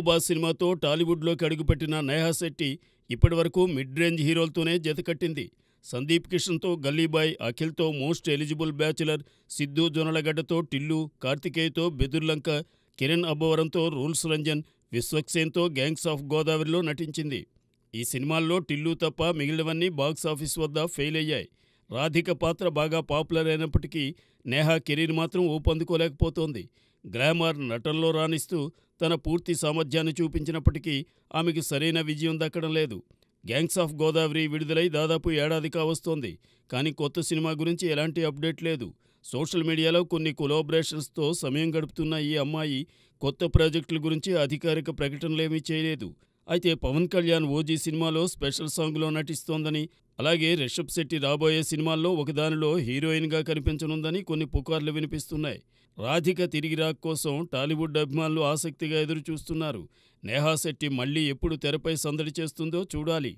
మహబూబా సినిమాతో టాలీవుడ్లోకి అడుగుపెట్టిన నేహా శెట్టి ఇప్పటివరకు మిడ్ రేంజ్ హీరోలతోనే జతకట్టింది. సందీప్ కిషన్తో గల్లీబాయ్, అఖిల్తో మోస్ట్ ఎలిజిబుల్ బ్యాచులర్, సిద్ధు జొన్నలగడ్డతో టిల్లు, కార్తికేయతో బెదుర్లంక, కిరణ్ అబ్బవరంతో రూల్స్ రంజన్, విశ్వక్సేన్తో గ్యాంగ్స్ ఆఫ్ గోదావరిలో నటించింది. ఈ సినిమాల్లో టిల్లు తప్ప మిగిలినవన్నీ బాక్సాఫీస్ వద్ద ఫెయిల్ అయ్యాయి. రాధిక పాత్ర బాగా పాపులర్ అయినప్పటికీ నేహా కెరీర్ మాత్రం ఊపందుకోలేకపోతోంది. గ్లామర్, నటనలో రాణిస్తూ తన పూర్తి సామర్థ్యాన్ని చూపించినప్పటికీ ఆమెకు సరైన విజయం దక్కడం లేదు. గ్యాంగ్స్ ఆఫ్ గోదావరి విడుదలై దాదాపు ఏడాది కావస్తోంది. కానీ కొత్త సినిమా గురించి ఎలాంటి అప్డేట్ లేదు. సోషల్ మీడియాలో కొన్ని కొలాబరేషన్స్తో సమయం గడుపుతున్న ఈ అమ్మాయి కొత్త ప్రాజెక్టుల గురించి అధికారిక ప్రకటనలేమీ చేయలేదు. అయితే పవన్ కళ్యాణ్ ఓజీ సినిమాలో స్పెషల్ సాంగ్లో నటిస్తోందని, అలాగే రిషబ్ శెట్టి రాబోయే సినిమాల్లో ఒకదానిలో హీరోయిన్గా కనిపించనుందని కొన్ని పుకార్లు వినిపిస్తున్నాయి. రాధిక తిరిగి రాక కోసం టాలీవుడ్ అభిమానులు ఆసక్తిగా ఎదురుచూస్తున్నారు. నేహా శెట్టి మళ్లీ ఎప్పుడు తెరపై సందడి చేస్తుందో చూడాలి.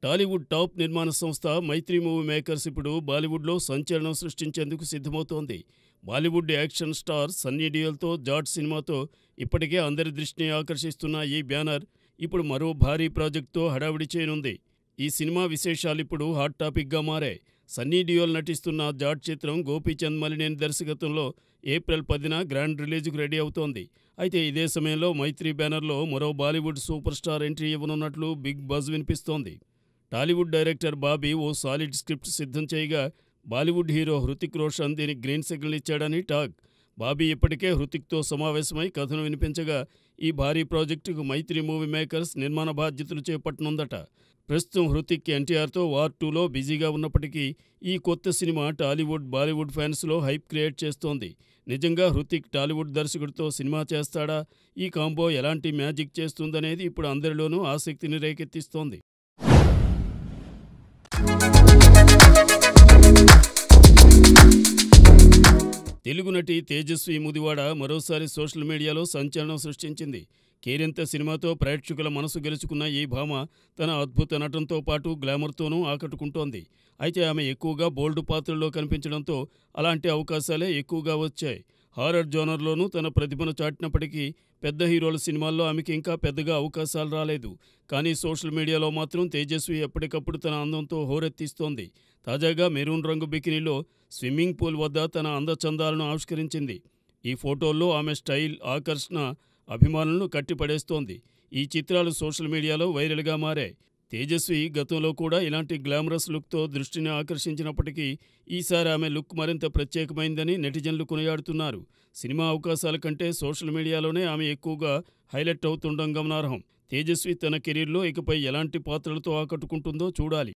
టాలీవుడ్ టాప్ నిర్మాణ సంస్థ మైత్రి మూవీ మేకర్స్ ఇప్పుడు బాలీవుడ్లో సంచలనం సృష్టించేందుకు సిద్ధమవుతోంది. బాలీవుడ్ యాక్షన్ స్టార్ సన్నీ డియోల్తో జాట్ సినిమాతో ఇప్పటికే అందరి దృష్టిని ఆకర్షిస్తున్న ఈ బ్యానర్ ఇప్పుడు మరో భారీ ప్రాజెక్టుతో హడావిడి చేయనుంది. ఈ సినిమా విశేషాలిప్పుడు హాట్ టాపిక్గా మారాయి. సన్నీ డియోల్ నటిస్తున్న జాట్ చిత్రం గోపీచంద్ మలినేని దర్శకత్వంలో ఏప్రిల్ 10న గ్రాండ్ రిలీజ్కు రెడీ అవుతోంది. అయితే ఇదే సమయంలో మైత్రి బ్యానర్లో మరో బాలీవుడ్ సూపర్ స్టార్ ఎంట్రీ ఇవ్వనున్నట్లు బిగ్ బజ్ వినిపిస్తోంది. టాలీవుడ్ డైరెక్టర్ బాబీ ఓ సాలిడ్ స్క్రిప్ట్ సిద్ధం చేయగా బాలీవుడ్ హీరో హృతిక్ రోషన్ దీనికి గ్రీన్ సిగ్నల్ ఇచ్చాడని టాక్. బాబీ ఇప్పటికే హృతిక్తో సమావేశమై కథను వినిపించగా ఈ భారీ ప్రాజెక్టుకు మైత్రి మూవీ మేకర్స్ నిర్మాణ బాధ్యతలు చేపట్టనుందట. ప్రస్తుతం హృతిక్ ఎన్టీఆర్తో వార్ 2లో బిజీగా ఉన్నప్పటికీ ఈ కొత్త సినిమా టాలీవుడ్, బాలీవుడ్ ఫ్యాన్స్లో హైప్ క్రియేట్ చేస్తోంది. నిజంగా హృతిక్ టాలీవుడ్ దర్శకుడితో సినిమా చేస్తాడా? ఈ కాంబో ఎలాంటి మ్యాజిక్ చేస్తుందనేది ఇప్పుడు అందరిలోనూ ఆసక్తిని రేకెత్తిస్తోంది. తెలుగు నటి తేజస్వి ముదివాడ మరోసారి సోషల్ మీడియాలో సంచలనం సృష్టించింది. కేరింత సినిమాతో ప్రేక్షకుల మనసు గెలుచుకున్న ఈ భామ తన అద్భుత నటనతో పాటు గ్లామర్తోనూ ఆకట్టుకుంటోంది. అయితే ఆమె ఎక్కువగా బోల్డ్ పాత్రల్లో కనిపించడంతో అలాంటి అవకాశాలే ఎక్కువగా వచ్చాయి. హారర్ జోనర్లోనూ తన ప్రతిభను చాటినప్పటికీ పెద్ద హీరోల సినిమాల్లో ఆమెకి ఇంకా పెద్దగా అవకాశాలు రాలేదు. కానీ సోషల్ మీడియాలో మాత్రం తేజస్వి ఎప్పటికప్పుడు తన అందంతో హోరెత్తిస్తోంది. తాజాగా మెరూన్ రంగు బికినీలో స్విమ్మింగ్ పూల్ వద్ద తన అందచందాలను ఆవిష్కరించింది. ఈ ఫోటోల్లో ఆమె స్టైల్, ఆకర్షణ అభిమానులను కట్టిపడేస్తోంది. ఈ చిత్రాలు సోషల్ మీడియాలో వైరల్గా మారాయి. తేజస్వి గతంలో కూడా ఇలాంటి గ్లామరస్ లుక్తో దృష్టిని ఆకర్షించినప్పటికీ ఈసారి ఆమె లుక్ మరింత ప్రత్యేకమైందని నెటిజన్లు కొనియాడుతున్నారు. సినిమా అవకాశాల కంటే సోషల్ మీడియాలోనే ఆమె ఎక్కువగా హైలైట్ అవుతుండడం గమనార్హం. తేజస్వి తన కెరీర్లో ఇకపై ఎలాంటి పాత్రలతో ఆకట్టుకుంటుందో చూడాలి.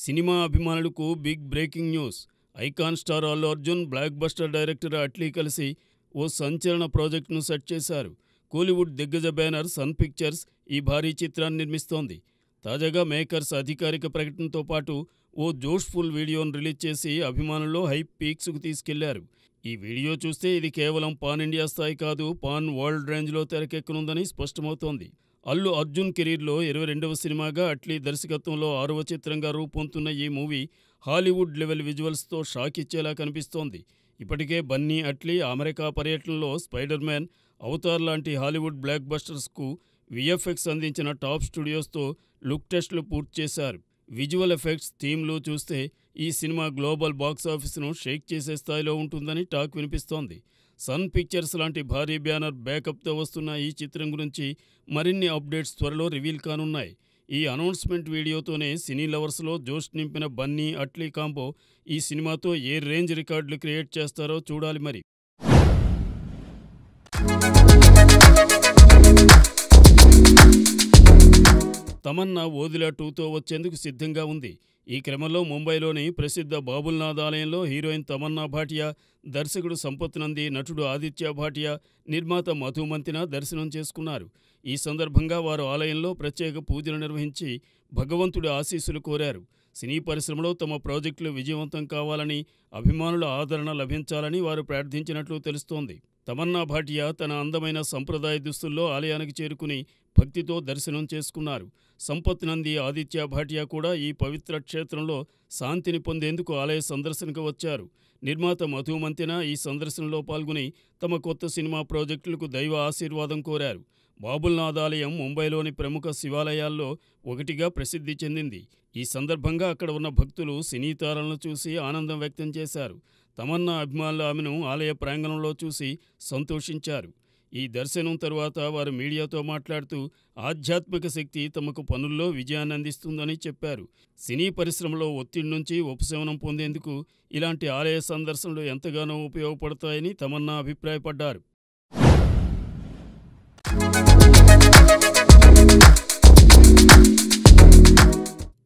సినిమా అభిమానులకు big breaking news. Icon star Allu Arjun, blockbuster director Atlee కలిసి ఓ సంచలన ప్రాజెక్టును సెట్ చేశారు. కోలీవుడ్ దిగ్గజ బ్యానర్ సన్ పిక్చర్స్ ఈ భారీ చిత్రాన్ని నిర్మిస్తోంది. తాజాగా మేకర్స్ అధికారిక ప్రకటనతో పాటు ఓ జోష్ఫుల్ వీడియోను రిలీజ్ చేసి అభిమానుల్లో హైప్ పీక్స్కు తీసుకెళ్లారు. ఈ వీడియో చూస్తే ఇది కేవలం పాన్ ఇండియా స్థాయి కాదు, పాన్ వరల్డ్ రేంజ్లో తెరకెక్కనుందని స్పష్టమవుతోంది. అల్లు అర్జున్ కెరీర్లో 22వ సినిమాగా అట్లీ దర్శకత్వంలో 6వ చిత్రంగా రూపొందుతున్న ఈ మూవీ హాలీవుడ్ లెవెల్ విజువల్స్తో షాక్ ఇచ్చేలా కనిపిస్తోంది. ఇప్పటికే బన్నీ అట్లీ అమెరికా పర్యటనలో స్పైడర్ మ్యాన్, అవతార్ లాంటి హాలీవుడ్ బ్లాక్ బస్టర్స్కు విఎఫ్ఎక్స్ అందించిన టాప్ స్టూడియోస్తో లుక్ టెస్టులు పూర్తి చేశారు. విజువల్ ఎఫెక్ట్స్, థీమ్లు చూస్తే ఈ సినిమా గ్లోబల్ బాక్సాఫీస్ను షేక్ చేసే స్థాయిలో ఉంటుందని టాక్ వినిపిస్తోంది. సన్ పిక్చర్స్ లాంటి భారీ బ్యానర్ బ్యాకప్తో వస్తున్న ఈ చిత్రం గురించి మరిన్ని అప్డేట్స్ త్వరలో రివీల్ కానున్నాయి. ఈ అనౌన్స్మెంట్ వీడియోతోనే సినీ లవర్స్లో జోష్ నింపిన బన్నీ అట్లీ కాంబో ఈ సినిమాతో ఏ రేంజ్ రికార్డులు క్రియేట్ చేస్తారో చూడాలి మరి. తమన్నా ఓదిలా 2తో వచ్చేందుకు సిద్ధంగా ఉంది. ఈ క్రమంలో ముంబైలోని ప్రసిద్ధ బాబుల్నాథ్ ఆలయంలో హీరోయిన్ తమన్నా భాటియా, దర్శకుడు సంపత్ నంది, నటుడు ఆదిత్య భాటియా, నిర్మాత మధు మంతిన దర్శనం చేసుకున్నారు. ఈ సందర్భంగా వారు ఆలయంలో ప్రత్యేక పూజలు నిర్వహించి భగవంతుడి ఆశీస్సులు కోరారు. సినీ పరిశ్రమలో తమ ప్రాజెక్టులు విజయవంతం కావాలని, అభిమానుల ఆదరణ లభించాలని వారు ప్రార్థించినట్లు తెలుస్తోంది. తమన్నా భాటియా తన అందమైన సంప్రదాయ దుస్తుల్లో ఆలయానికి చేరుకుని భక్తితో దర్శనం చేసుకున్నారు. సంపత్ నంది, ఆదిత్య భాటియా కూడా ఈ పవిత్ర క్షేత్రంలో శాంతిని పొందేందుకు ఆలయ సందర్శనకు వచ్చారు. నిర్మాత మధు మంతెన ఈ సందర్శనలో పాల్గొని తమ కొత్త సినిమా ప్రాజెక్టులకు దైవ ఆశీర్వాదం కోరారు. బాబుల్నాథ్ ఆలయం ముంబైలోని ప్రముఖ శివాలయాల్లో ఒకటిగా ప్రసిద్ధి చెందింది. ఈ సందర్భంగా అక్కడ ఉన్న భక్తులు సినీ తారలను చూసి ఆనందం వ్యక్తం చేశారు. తమన్నా అభిమానులు ఆమెను ఆలయ ప్రాంగణంలో చూసి సంతోషించారు. ఈ దర్శనం తరువాత వారు మీడియాతో మాట్లాడుతూ ఆధ్యాత్మిక శక్తి తమకు పనుల్లో విజయాన్ని అందిస్తుందని చెప్పారు. సినీ పరిశ్రమలో ఒత్తిడి నుంచి ఉపశమనం పొందేందుకు ఇలాంటి ఆలయ సందర్శనలు ఎంతగానో ఉపయోగపడతాయని తమన్నా అభిప్రాయపడ్డారు.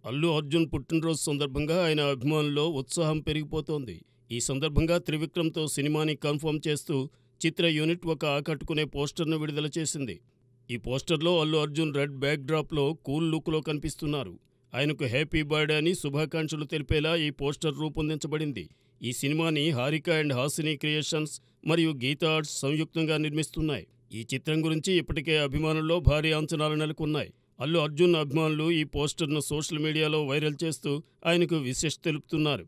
అల్లు అర్జున్ పుట్టినరోజు సందర్భంగా ఆయన అభిమానుల్లో ఉత్సాహం పెరిగిపోతోంది. ఈ సందర్భంగా త్రివిక్రమ్తో సినిమాని కన్ఫర్మ్ చేస్తూ చిత్ర యూనిట్ ఒక ఆకట్టుకునే పోస్టర్ను విడుదల చేసింది. ఈ పోస్టర్లో అల్లు అర్జున్ రెడ్ బ్యాక్ డ్రాప్లో కూల్ లుక్లో కనిపిస్తున్నారు. ఆయనకు హ్యాపీ బర్త్డే అని శుభాకాంక్షలు తెలిపేలా ఈ పోస్టర్ రూపొందించబడింది. ఈ సినిమాని హారిక అండ్ హాసిని క్రియేషన్స్ మరియు గీతా ఆర్ట్స్ సంయుక్తంగా నిర్మిస్తున్నాయి. ఈ చిత్రం గురించి ఇప్పటికే అభిమానుల్లో భారీ అంచనాలు నెలకొన్నాయి. అల్లు అర్జున్ అభిమానులు ఈ పోస్టర్ను సోషల్ మీడియాలో వైరల్ చేస్తూ ఆయనకు విషెస్ తెలుపుతున్నారు.